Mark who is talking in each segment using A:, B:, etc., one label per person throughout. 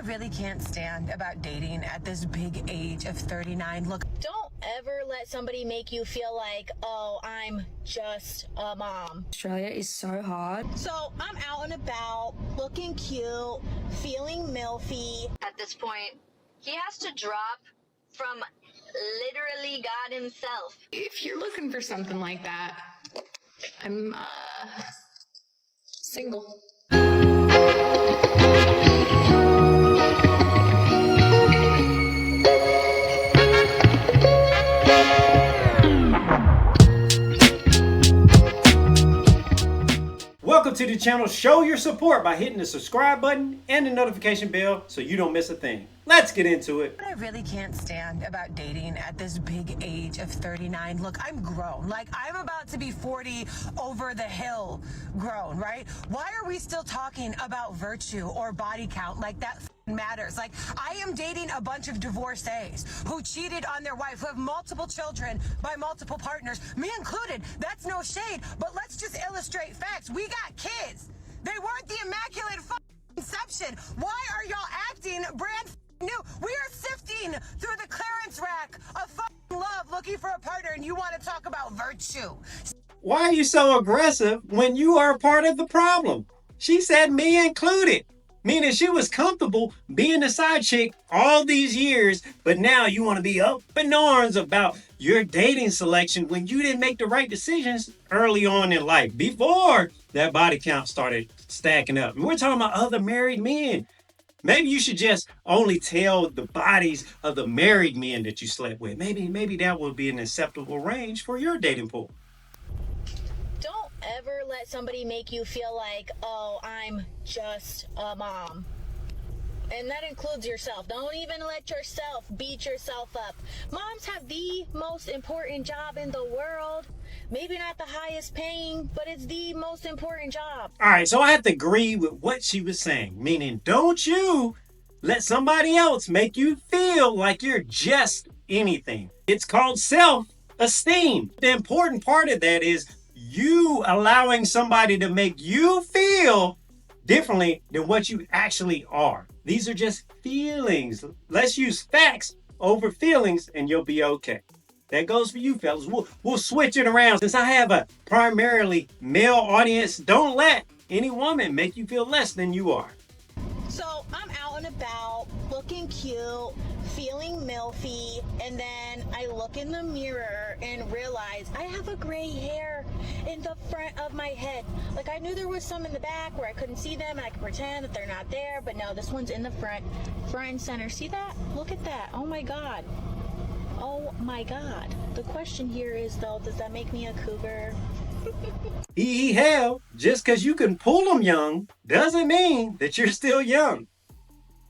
A: really can't stand about dating at this big age of 39. Look,
B: don't ever let somebody make you feel like, oh, I'm just a mom.
C: Australia is so hard.
B: So I'm out and about, looking cute, feeling milfy.
D: At this point, he has to drop from literally God himself.
E: If you're looking for something like that, I'm single.
F: Welcome to the channel. Show your support by hitting the subscribe button and the notification bell so you don't miss a thing. Let's get into it.
A: what I really can't stand about dating at this big age of 39. Look, I'm grown. Like, I'm about to be 40 over the hill grown, right? Why are we still talking about virtue or body count like that matters? Like, I am dating a bunch of divorcees who cheated on their wife, who have multiple children by multiple partners, me included. That's no shade, but let's just illustrate facts. We got kids. They weren't the immaculate conception. Why are y'all acting brand new? We are sifting through the clearance rack of love looking for a partner, and you want to talk about virtue.
F: Why are you so aggressive when you are part of the problem? She said me included, meaning she was comfortable being the side chick all these years, but now you want to be up in arms about your dating selection when you didn't make the right decisions early on in life, before that body count started stacking up. And we're talking about other married men. Maybe you should just only tell the bodies of the married men that you slept with. Maybe that would be an acceptable range for your dating pool.
B: Don't ever let somebody make you feel like, oh, I'm just a mom. And that includes yourself. Don't even let yourself beat yourself up. Moms have the most important job in the world. Maybe not the highest paying, but it's the most important job.
F: All right, so I have to agree with what she was saying, meaning don't you let somebody else make you feel like you're just anything. It's called self-esteem. The important part of that is you allowing somebody to make you feel differently than what you actually are. These are just feelings. Let's use facts over feelings and you'll be okay. That goes for you, fellas. We'll switch it around. Since I have a primarily male audience, don't let any woman make you feel less than you are.
B: So I'm out and about, looking cute, feeling milfy, and then I look in the mirror and realize I have a gray hair in the front of my head. Like, I knew there was some in the back where I couldn't see them and I could pretend that they're not there, but no, this one's in the front and center. See that? Look at that. Oh my God. Oh my God. The question here is, though, does that make me a cougar?
F: Hell, just because you can pull them young doesn't mean that you're still young.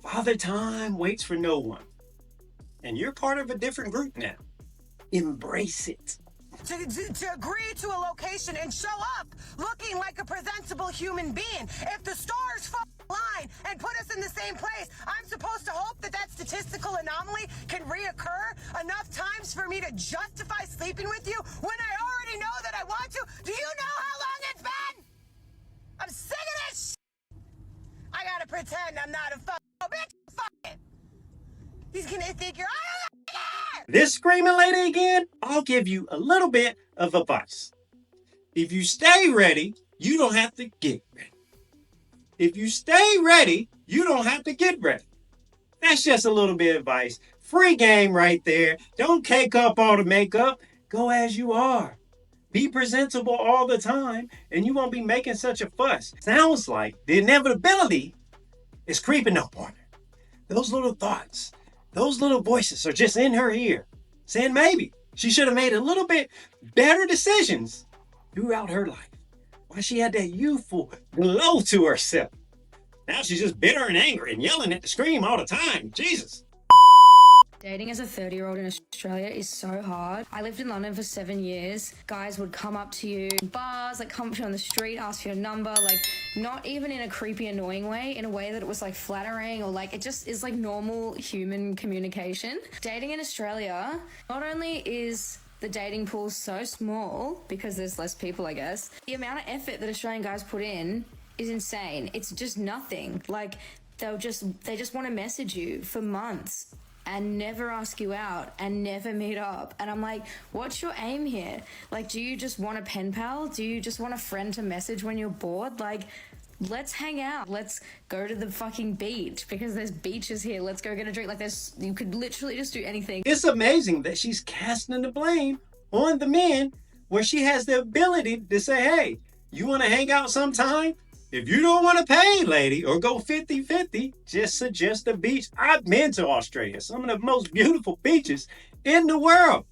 F: Father Time waits for no one. And you're part of a different group now. Embrace it.
A: To agree to a location and show up looking like a presentable human being. If the stars align and put us in the same place, I'm supposed to hope that that statistical anomaly can reoccur enough times for me to justify sleeping with you when I already know that I want to. Do you know how long it's been? I'm sick of this shit. I gotta pretend I'm not a bitch. He's gonna think you're
F: This screaming lady again, I'll give you a little bit of advice. If you stay ready, you don't have to get ready. If you stay ready, you don't have to get ready. That's just a little bit of advice. Free game right there. Don't cake up all the makeup. Go as you are. Be presentable all the time, and you won't be making such a fuss. Sounds like the inevitability is creeping up on her. Those little thoughts, those little voices are just in her ear, saying maybe she should have made a little bit better decisions throughout her life. Why she had that youthful glow to herself. Now she's just bitter and angry and yelling at the screen all the time. Jesus.
C: Dating as a 30-year-old in Australia is so hard. I lived in London for 7 years. Guys would come up to you in bars, like come up to you on the street, ask for your number, like not even in a creepy, annoying way, in a way that it was like flattering or like it just is like normal human communication. Dating in Australia, not only is the dating pool so small because there's less people, I guess, the amount of effort that Australian guys put in is insane. It's just nothing. Like, they just want to message you for months and never ask you out and never meet up. And I'm like, what's your aim here? Like, do you just want a pen pal? Do you just want a friend to message when you're bored? Like, let's hang out. Let's go to the fucking beach because there's beaches here. Let's go get a drink. Like, you could literally just do anything.
F: It's amazing that she's casting the blame on the men where she has the ability to say, hey, you want to hang out sometime? If you don't want to pay, lady, or go 50-50, just suggest a beach. I've been to Australia, some of the most beautiful beaches in the world.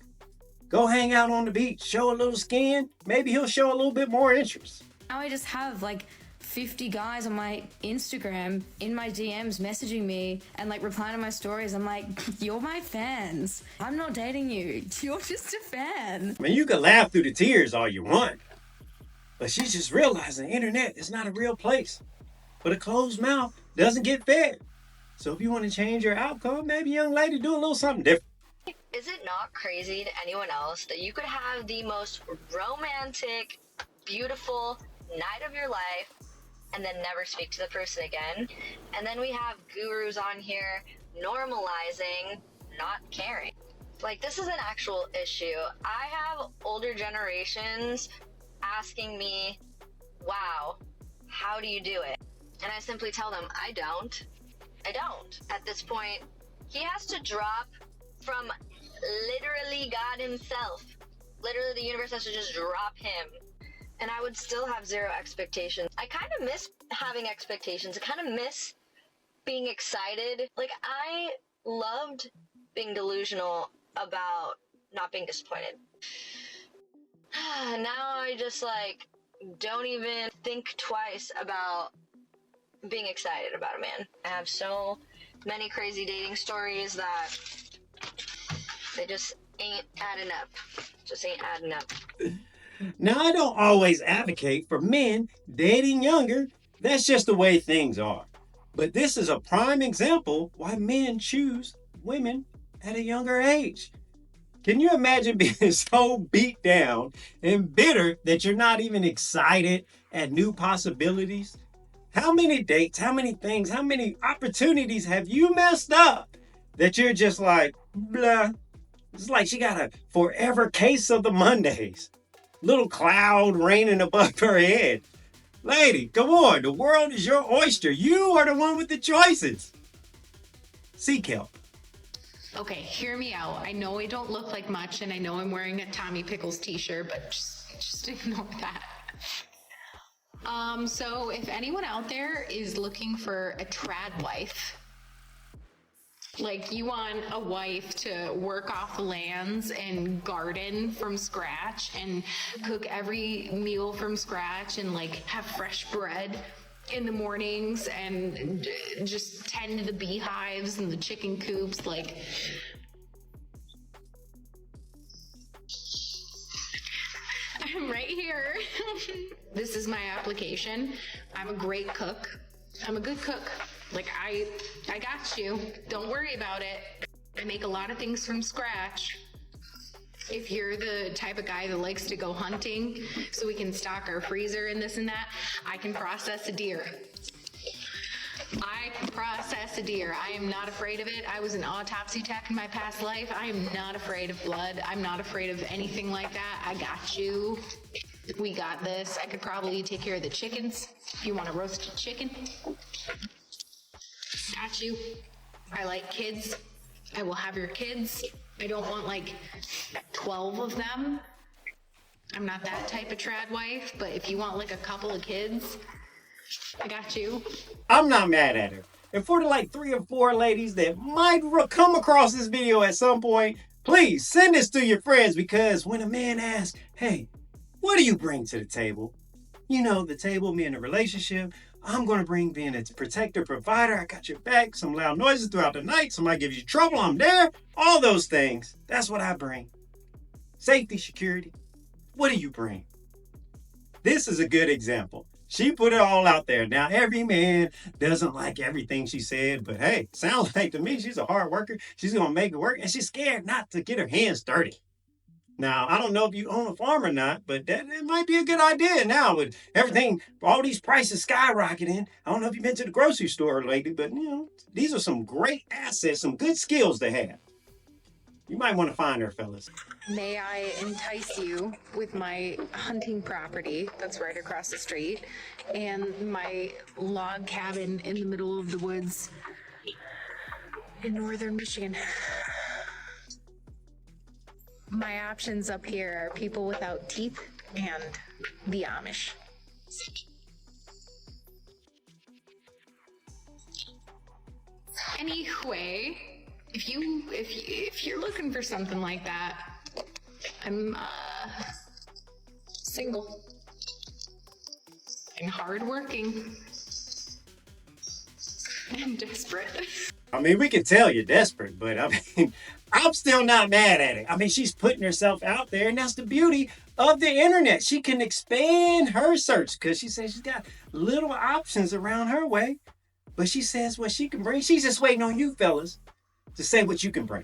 F: Go hang out on the beach, show a little skin. Maybe he'll show a little bit more interest.
C: Now I just have like 50 guys on my Instagram in my DMs messaging me and like replying to my stories. I'm like, you're my fans. I'm not dating you. You're just a fan.
F: I mean, you can laugh through the tears all you want, but she's just realizing the internet is not a real place. But a closed mouth doesn't get fed. So if you want to change your outcome, maybe young lady do a little something different.
D: Is it not crazy to anyone else that you could have the most romantic, beautiful night of your life and then never speak to the person again? And then we have gurus on here normalizing not caring. Like, this is an actual issue. I have older generations asking me, wow, how do you do it? And I simply tell them, I don't. At this point, he has to drop from literally God himself. Literally, the universe has to just drop him. And I would still have zero expectations. I kind of miss having expectations. I kind of miss being excited. Like, I loved being delusional about not being disappointed. Now I just, like, don't even think twice about being excited about a man. I have so many crazy dating stories that they just ain't adding up.
F: Now, I don't always advocate for men dating younger. That's just the way things are. But this is a prime example why men choose women at a younger age. Can you imagine being so beat down and bitter that you're not even excited at new possibilities? How many dates, how many things, how many opportunities have you messed up that you're just like, blah? It's like she got a forever case of the Mondays. Little cloud raining above her head. Lady, come on. The world is your oyster. You are the one with the choices. Seek help.
E: Okay, hear me out. I know I don't look like much, and I know I'm wearing a Tommy Pickles t-shirt, but just ignore that. So if anyone out there is looking for a trad wife, like you want a wife to work off the lands and garden from scratch and cook every meal from scratch and like have fresh bread in the mornings and just tend to the beehives and the chicken coops, like I'm right here. This is my application. I'm a great cook. I'm a good cook. Like, I got you. Don't worry about it. I make a lot of things from scratch. If you're the type of guy that likes to go hunting so we can stock our freezer and this and that, I can process a deer. I can process a deer. I am not afraid of it. I was an autopsy tech in my past life. I am not afraid of blood. I'm not afraid of anything like that. I got you. We got this. I could probably take care of the chickens. If you want a roasted chicken, got you. I like kids. I will have your kids. I don't want like 12 of them. I'm not that type of trad wife, but if you want like a couple of kids, I got you.
F: I'm not mad at her. And for the like 3 or 4 ladies that might come across this video at some point, please send this to your friends, because when a man asks, hey, what do you bring to the table? You know, the table, me in a relationship, I'm going to bring being a protector, provider. I got your back, some loud noises throughout the night. Somebody gives you trouble, I'm there. All those things. That's what I bring. Safety, security. What do you bring? This is a good example. She put it all out there. Now, every man doesn't like everything she said, but hey, sounds like to me she's a hard worker. She's going to make it work, and she's scared not to get her hands dirty. Now, I don't know if you own a farm or not, but that might be a good idea now with everything, all these prices skyrocketing. I don't know if you've been to the grocery store lately, but these are some great assets, some good skills to have. You might want to find her, fellas.
E: May I entice you with my hunting property that's right across the street and my log cabin in the middle of the woods in northern Michigan? My options up here are people without teeth and the Amish. Anyway, if you're looking for something like that, I'm single and hardworking and desperate.
F: I mean, we can tell you're desperate, but I mean, I'm still not mad at it. I mean, she's putting herself out there, and that's the beauty of the internet. She can expand her search because she says she's got little options around her way, but she says what she can bring. She's just waiting on you, fellas, to say what you can bring.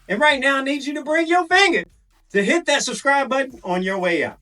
F: And right now, I need you to bring your finger to hit that subscribe button on your way out.